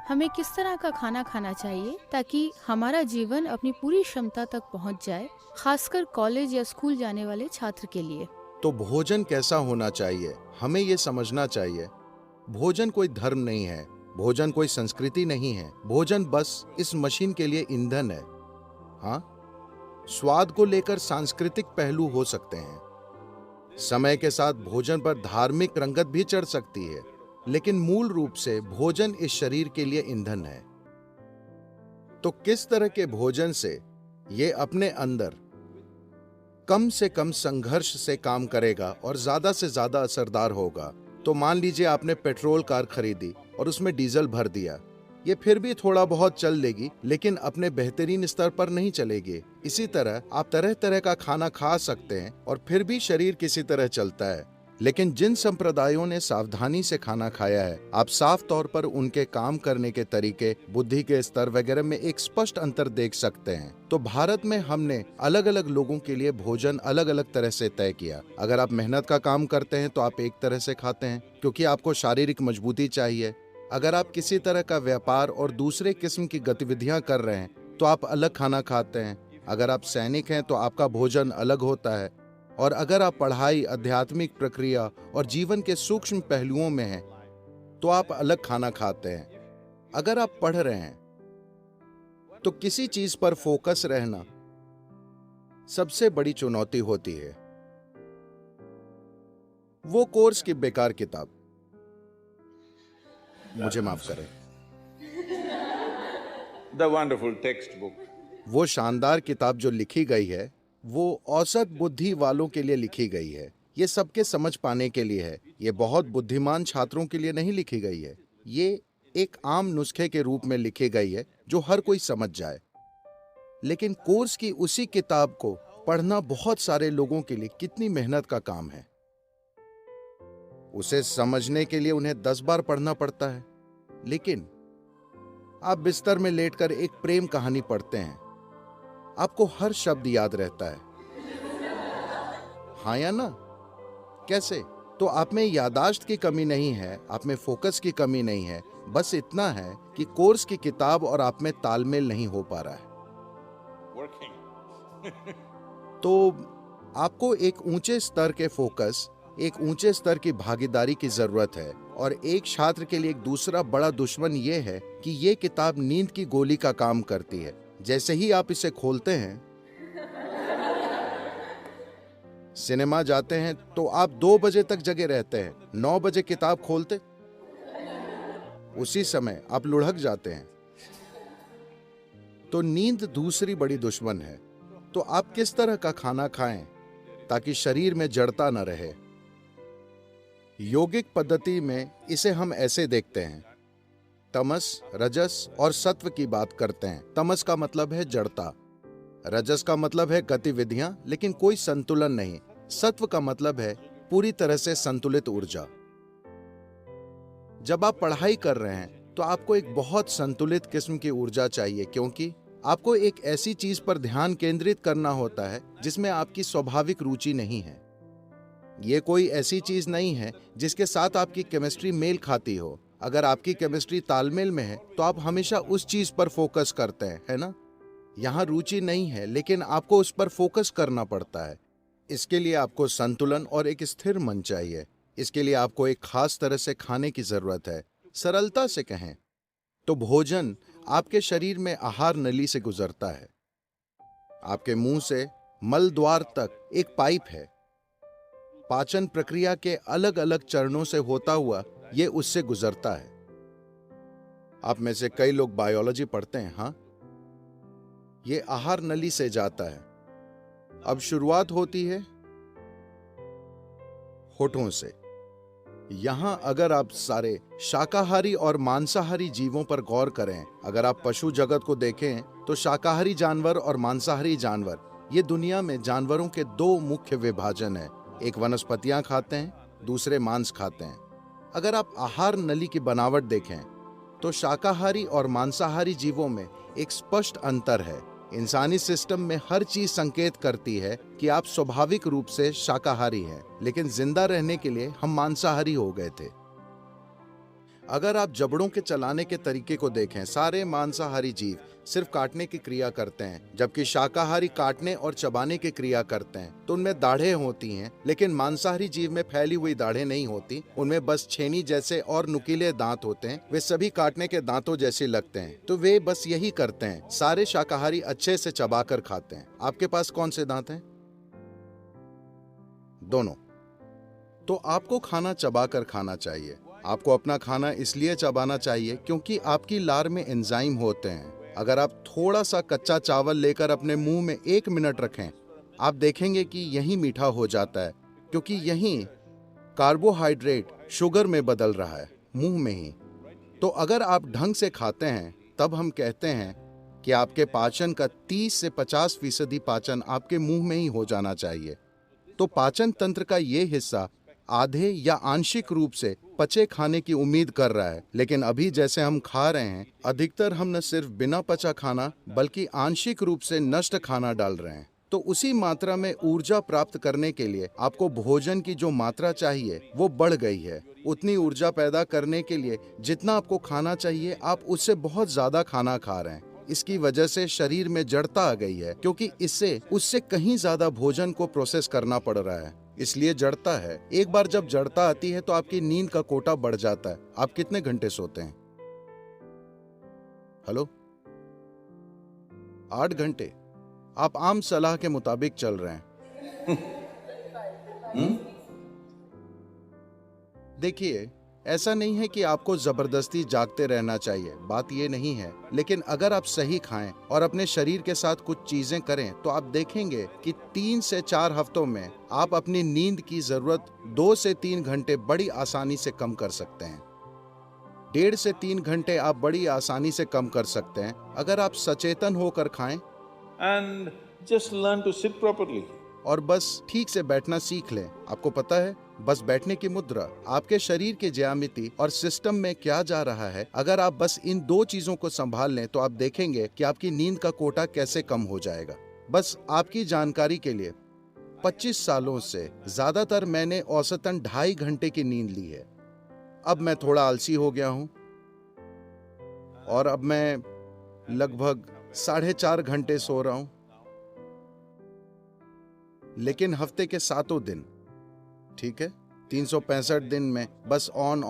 हमें किस तरह का खाना खाना चाहिए ताकि हमारा जीवन अपनी पूरी क्षमता तक पहुंच जाए, खासकर कॉलेज या स्कूल जाने वाले छात्र के लिए। तो भोजन कैसा होना चाहिए, हमें ये समझना चाहिए। भोजन कोई धर्म नहीं है, भोजन कोई संस्कृति नहीं है, भोजन बस इस मशीन के लिए ईंधन है। हाँ, स्वाद को लेकर सांस्कृतिक पहलू हो सकते हैं। समय के साथ भोजन पर धार्मिक रंगत भी चढ़ सकती है, लेकिन मूल रूप से भोजन इस शरीर के लिए ईंधन है। तो किस तरह के भोजन से ये अपने अंदर कम से कम संघर्ष से काम करेगा और ज्यादा से ज्यादा असरदार होगा? तो मान लीजिए आपने पेट्रोल कार खरीदी और उसमें डीजल भर दिया। ये फिर भी थोड़ा बहुत चल लेगी, लेकिन अपने बेहतरीन स्तर पर नहीं चलेगी। इसी तरह आप तरह तरह का खाना खा सकते हैं और फिर भी शरीर किसी तरह चलता है। लेकिन जिन संप्रदायों ने सावधानी से खाना खाया है, आप साफ तौर पर उनके काम करने के तरीके, बुद्धि के स्तर वगैरह में एक स्पष्ट अंतर देख सकते हैं। तो भारत में हमने अलग अलग लोगों के लिए भोजन अलग अलग तरह से तय किया। अगर आप मेहनत का काम करते हैं तो आप एक तरह से खाते हैं, क्योंकि आपको शारीरिक मजबूती चाहिए। अगर आप किसी तरह का व्यापार और दूसरे किस्म की गतिविधियां कर रहे हैं तो आप अलग खाना खाते हैं। अगर आप सैनिक हैं तो आपका भोजन अलग होता है। और अगर आप पढ़ाई, आध्यात्मिक प्रक्रिया और जीवन के सूक्ष्म पहलुओं में हैं तो आप अलग खाना खाते हैं। अगर आप पढ़ रहे हैं तो किसी चीज पर फोकस रहना सबसे बड़ी चुनौती होती है। वो कोर्स की बेकार किताब, मुझे माफ करें, The wonderful textbook. वो शानदार किताब जो लिखी गई है वो औसत बुद्धि वालों के लिए लिखी गई है। ये सबके समझ पाने के लिए है। ये बहुत बुद्धिमान छात्रों के लिए नहीं लिखी गई है। ये एक आम नुस्खे के रूप में लिखी गई है जो हर कोई समझ जाए। लेकिन कोर्स की उसी किताब को पढ़ना बहुत सारे लोगों के लिए कितनी मेहनत का काम है। उसे समझने के लिए उन्हें 10 बार पढ़ना पड़ता है। लेकिन आप बिस्तर में लेटकर एक प्रेम कहानी पढ़ते हैं, आपको हर शब्द याद रहता है। हाँ या ना? कैसे? तो आप में यादाश्त की कमी नहीं है, आप में फोकस की कमी नहीं है। बस इतना है कि कोर्स की किताब और आप में तालमेल नहीं हो पा रहा है। Working. तो आपको एक ऊंचे स्तर के फोकस, एक ऊंचे स्तर की भागीदारी की जरूरत है। और एक छात्र के लिए एक दूसरा बड़ा दुश्मन यह है कि यह किताब नींद की गोली का काम करती है। जैसे ही आप इसे खोलते हैं, सिनेमा जाते हैं तो आप 2 बजे तक जगे रहते हैं। 9 बजे किताब खोलते, उसी समय आप लुढ़क जाते हैं। तो नींद दूसरी बड़ी दुश्मन है। तो आप किस तरह का खाना खाएं ताकि शरीर में जड़ता न रहे? योगिक पद्धति में इसे हम ऐसे देखते हैं। तमस, रजस और सत्व की बात करते हैं। तमस का मतलब है जड़ता, रजस का मतलब है गतिविधियां लेकिन कोई संतुलन नहीं, सत्व का मतलब है पूरी तरह से संतुलित ऊर्जा। जब आप पढ़ाई कर रहे हैं तो आपको एक बहुत संतुलित किस्म की ऊर्जा चाहिए, क्योंकि आपको एक ऐसी चीज पर ध्यान केंद्रित करना होता है जिसमें आपकी स्वाभाविक रुचि नहीं है। ये कोई ऐसी चीज नहीं है जिसके साथ आपकी केमिस्ट्री मेल खाती हो। अगर आपकी केमिस्ट्री तालमेल में है तो आप हमेशा उस चीज पर फोकस करते हैं, है ना? यहाँ रुचि नहीं है लेकिन आपको उस पर फोकस करना पड़ता है। इसके लिए आपको संतुलन और एक स्थिर मन चाहिए। इसके लिए आपको एक खास तरह से खाने की जरूरत है। सरलता से कहें तो भोजन आपके शरीर में आहार नली से गुजरता है। आपके मुंह से मल द्वार तक एक पाइप है। पाचन प्रक्रिया के अलग अलग चरणों से होता हुआ यह उससे गुजरता है। आप में से कई लोग बायोलॉजी पढ़ते हैं। हाँ, ये आहार नली से जाता है। अब शुरुआत होती है होठों से। यहां अगर आप सारे शाकाहारी और मांसाहारी जीवों पर गौर करें, अगर आप पशु जगत को देखें तो शाकाहारी जानवर और मांसाहारी जानवर, ये दुनिया में जानवरों के 2 मुख्य विभाजन हैं। एक वनस्पतियां खाते हैं, दूसरे मांस खाते हैं। अगर आप आहार नली की बनावट देखें तो शाकाहारी और मांसाहारी जीवों में एक स्पष्ट अंतर है। इंसानी सिस्टम में हर चीज संकेत करती है कि आप स्वाभाविक रूप से शाकाहारी हैं, लेकिन जिंदा रहने के लिए हम मांसाहारी हो गए थे। अगर आप जबड़ों के चलाने के तरीके को देखें, सारे मांसाहारी जीव सिर्फ काटने की क्रिया करते हैं, जबकि शाकाहारी काटने और चबाने की क्रिया करते हैं। तो उनमें दाढ़ें होती हैं, लेकिन मांसाहारी जीव में फैली हुई दाढ़ें नहीं होती। उनमें बस छेनी जैसे और नुकीले दांत होते हैं। वे सभी काटने के दांतों जैसे लगते हैं, तो वे बस यही करते हैं। सारे शाकाहारी अच्छे से चबाकर खाते हैं। आपके पास कौन से दांत हैं? दोनों। तो आपको खाना चबाकर खाना चाहिए। आपको अपना खाना इसलिए चबाना चाहिए क्योंकि आपकी लार में एंजाइम होते हैं। अगर आप थोड़ा सा कच्चा चावल लेकर अपने मुंह में 1 मिनट रखें, आप देखेंगे कि यही मीठा हो जाता है, क्योंकि यही कार्बोहाइड्रेट शुगर में बदल रहा है, मुंह में ही। तो अगर आप ढंग से खाते हैं, तब हम कहते हैं कि आपके पाचन का 30 से 50% पाचन आपके मुंह में ही हो जाना चाहिए। तो पाचन तंत्र का ये हिस्सा आधे या आंशिक रूप से पचे खाने की उम्मीद कर रहा है, लेकिन अभी जैसे हम खा रहे हैं, अधिकतर हम न सिर्फ बिना पचा खाना बल्कि आंशिक रूप से नष्ट खाना डाल रहे हैं। तो उसी मात्रा में ऊर्जा प्राप्त करने के लिए आपको भोजन की जो मात्रा चाहिए वो बढ़ गई है। उतनी ऊर्जा पैदा करने के लिए जितना आपको खाना चाहिए, आप उससे बहुत ज्यादा खाना खा रहे हैं। इसकी वजह से शरीर में जड़ता आ गई है, क्योंकि इससे उससे कहीं ज्यादा भोजन को प्रोसेस करना पड़ रहा है, इसलिए जड़ता है। एक बार जब जड़ता आती है तो आपकी नींद का कोटा बढ़ जाता है। आप कितने घंटे सोते हैं? हेलो? 8 घंटे। आप आम सलाह के मुताबिक चल रहे हैं। देखिए, ऐसा नहीं है कि आपको जबरदस्ती जागते रहना चाहिए, बात ये नहीं है। लेकिन अगर आप सही खाएं और अपने शरीर के साथ कुछ चीजें करें, तो आप देखेंगे कि 3 से 4 हफ्तों में आप अपनी नींद की जरूरत 2 से 3 घंटे बड़ी आसानी से कम कर सकते हैं। 1.5 से 3 घंटे आप बड़ी आसानी से कम कर सकते हैं, अगर आप सचेतन होकर खाएं And just learn to sit properly. और बस ठीक से बैठना सीख लें। आपको पता है, बस बैठने की मुद्रा आपके शरीर के ज्यामिति और सिस्टम में क्या जा रहा है, अगर आप बस इन 2 चीजों को संभाल लें तो आप देखेंगे कि आपकी नींद का कोटा कैसे कम हो जाएगा। बस आपकी जानकारी के लिए, 25 सालों से ज्यादातर मैंने औसतन 2.5 घंटे की नींद ली है। अब मैं थोड़ा आलसी हो गया हूं और अब मैं लगभग 4.5 घंटे सो रहा हूं। लेकिन हफ्ते के 7 दिन, ठीक है, 365 दिन में बस ऑन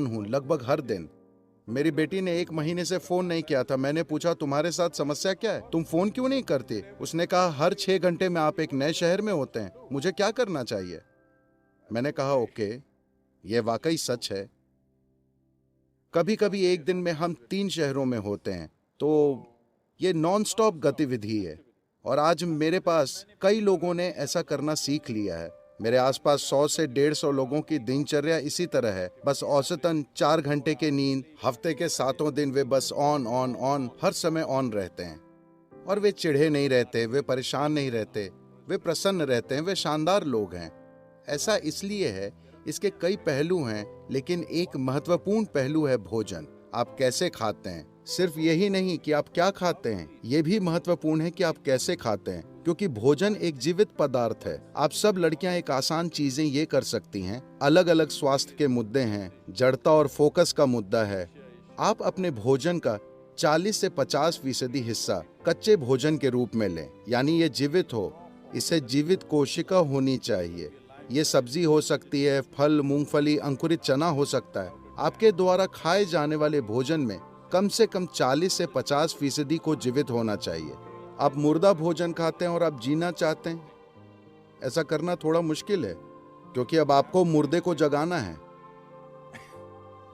हूं, लगभग हर दिन। मेरी बेटी ने 1 महीने से फोन नहीं किया था। मैंने पूछा, तुम्हारे साथ समस्या क्या है, तुम फोन क्यों नहीं करते? उसने कहा, हर 6 घंटे में आप एक नए शहर में होते हैं, मुझे क्या करना चाहिए? मैंने कहा, ओके, यह वाकई सच है। कभी कभी एक दिन में हम 3 शहरों में होते हैं, तो ये नॉन स्टॉप गतिविधि है। और आज मेरे पास कई लोगों ने ऐसा करना सीख लिया है। मेरे आसपास 100 से 150 लोगों की दिनचर्या इसी तरह है। बस औसतन 4 घंटे की नींद, हफ्ते के 7 दिन वे बस ऑन हर समय ऑन रहते हैं। और वे चिढ़े नहीं रहते, वे परेशान नहीं रहते, वे प्रसन्न रहते हैं, वे शानदार लोग हैं। ऐसा इसलिए है, इसके कई पहलू हैं, लेकिन एक महत्वपूर्ण पहलू है भोजन। आप कैसे खाते हैं। सिर्फ यही नहीं कि आप क्या खाते हैं, यह भी महत्वपूर्ण है कि आप कैसे खाते हैं, क्योंकि भोजन एक जीवित पदार्थ है। आप सब लड़कियां एक आसान चीजें ये कर सकती हैं। अलग अलग स्वास्थ्य के मुद्दे हैं, जड़ता और फोकस का मुद्दा है। आप अपने भोजन का 40 से 50% हिस्सा कच्चे भोजन के रूप में लें, यानी ये जीवित हो। इसे जीवित कोशिका होनी चाहिए। ये सब्जी हो सकती है, फल, मूंगफली, अंकुरित चना हो सकता है। आपके द्वारा खाए जाने वाले भोजन में कम से कम 40 से 50% को जीवित होना चाहिए। आप मुर्दा भोजन खाते हैं और आप जीना चाहते हैं, ऐसा करना थोड़ा मुश्किल है, क्योंकि अब आपको मुर्दे को जगाना है।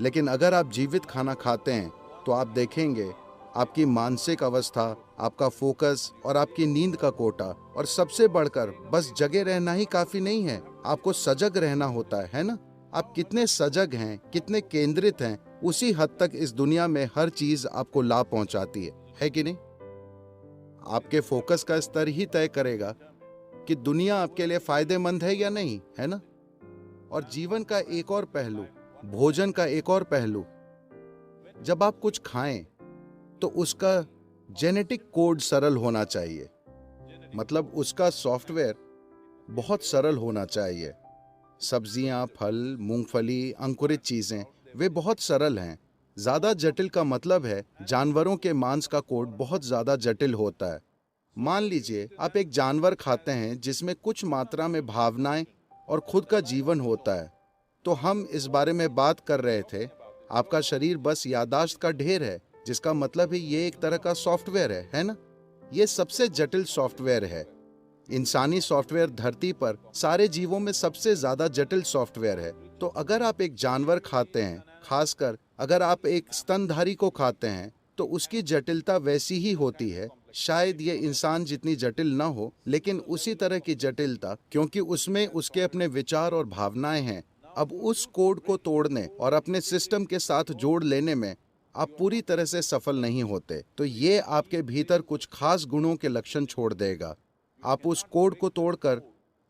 लेकिन अगर आप जीवित खाना खाते हैं तो आप देखेंगे आपकी मानसिक अवस्था, आपका फोकस और आपकी नींद का कोटा, और सबसे बढ़कर बस जगे रहना ही काफी नहीं है, आपको सजग रहना होता है ना? आप कितने सजग हैं, कितने केंद्रित हैं, उसी हद तक इस दुनिया में हर चीज आपको लाभ पहुंचाती है कि नहीं? आपके फोकस का स्तर ही तय करेगा कि दुनिया आपके लिए फायदेमंद है या नहीं, है ना? और जीवन का एक और पहलू, भोजन का एक और पहलू, जब आप कुछ खाएं तो उसका जेनेटिक कोड सरल होना चाहिए। मतलब उसका सॉफ्टवेयर बहुत सरल होना चाहिए। सब्जियां, फल, मूंगफली, अंकुरित चीजें वे बहुत सरल हैं। ज्यादा जटिल का मतलब है जानवरों के मांस का कोड बहुत ज्यादा जटिल होता है। मान लीजिए आप एक जानवर खाते हैं जिसमें कुछ मात्रा में भावनाएं और खुद का जीवन होता है। तो हम इस बारे में बात कर रहे थे, आपका शरीर बस याददाश्त का ढेर है, जिसका मतलब है ये एक तरह का सॉफ्टवेयर है ना? ये सबसे जटिल सॉफ्टवेयर है। इंसानी सॉफ्टवेयर धरती पर सारे जीवों में सबसे ज्यादा जटिल सॉफ्टवेयर है। तो अगर आप एक जानवर खाते हैं, खासकर अगर आप एक स्तनधारी को खाते हैं, तो उसकी जटिलता वैसी ही होती है। शायद ये इंसान जितनी जटिल ना हो, लेकिन उसी तरह की जटिलता, क्योंकि उसमें उसके अपने विचार और भावनाएं हैं। अब उस कोड को तोड़ने और अपने सिस्टम के साथ जोड़ लेने में आप पूरी तरह से सफल नहीं होते। तो ये आपके भीतर कुछ खास गुणों के लक्षण छोड़ देगा। आप उस कोड को तोड़कर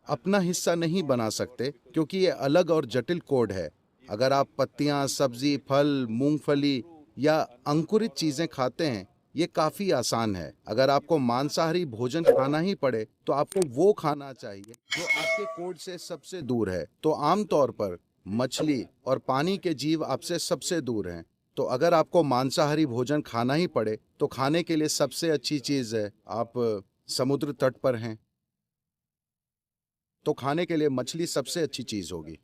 अपना हिस्सा नहीं बना सकते, क्योंकि ये अलग और जटिल कोड है। अगर आप पत्तियां, सब्जी, फल, मूंगफली या अंकुरित चीजें खाते हैं, ये काफी आसान है। अगर आपको मांसाहारी भोजन खाना ही पड़े, तो आपको वो खाना चाहिए जो आपके कोड से सबसे दूर है। तो आमतौर पर मछली और पानी के जीव आपसे सबसे दूर हैं। तो अगर आपको मांसाहारी भोजन खाना ही पड़े, तो खाने के लिए सबसे अच्छी चीज है, आप समुद्र तट पर हैं, तो खाने के लिए मछली सबसे अच्छी चीज होगी।